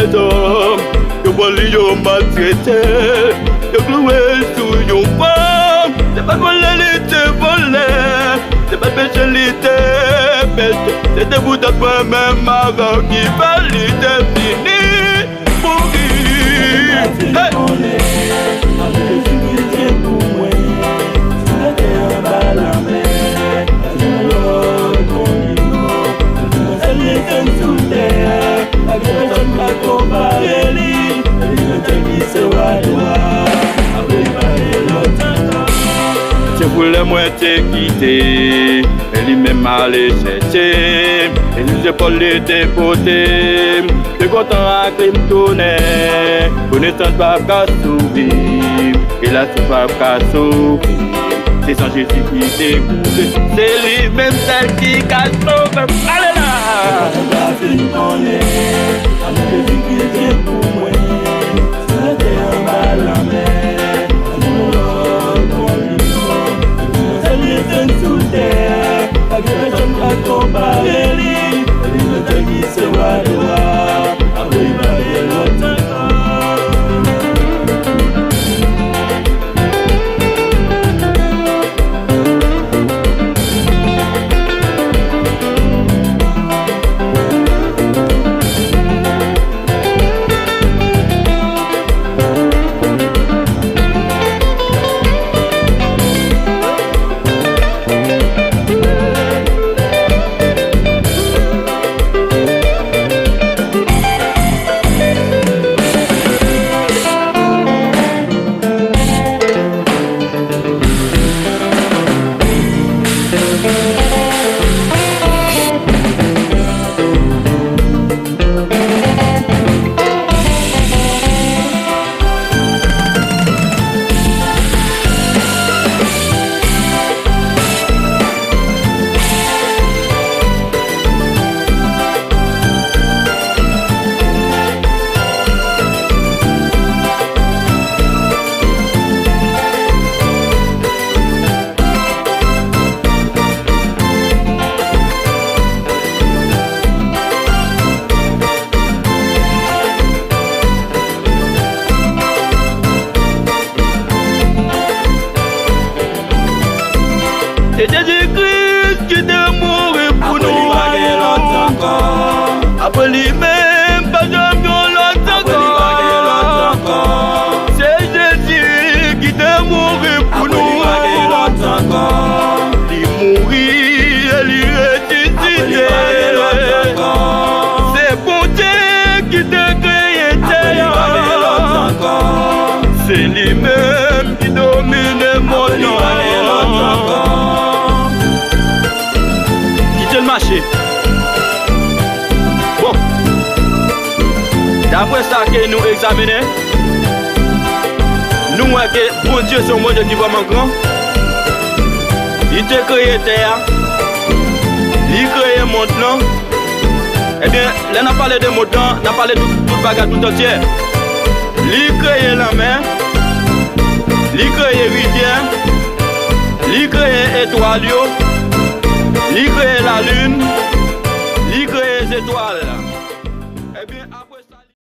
des hommes, yo vole yo maltraité, yo cloué sous yo femme. C'est pas voler l'été volé, c'est pas péché l'été péché. C'est des bouts de toi-même marrant qui va l'été fini pour vivre. C'est pour les moins t'es quitté, elle même allé chercher, et nous épaules les dépoter, de content à crime tourner, connaissant pas qu'à sourire, et la souffrance qu'à sourire, c'est sans Jésus qui t'écoute, c'est lui-même celle qui casse sauver. Allez là! C'est Jésus-Christ qui est mort pour nous. Après lui-même, pas jamais l'autre encore. C'est Jésus qui est mort pour nous. Il mourit et il ressuscité. C'est bon Dieu qui te créé terre. C'est lui-même qui domine le monde. Marché. Bon, d'après ça que nous examinons, nous voyons que bon Dieu c'est un monde qui est vraiment grand. Il a créé terre, il a créé le monde. Eh bien, là on a parlé de monde, on a parlé de toute bagarre tout entière. Il a créé la mer, il a créé rivière, il a créé étoile. Il crée la lune, il crée les étoiles.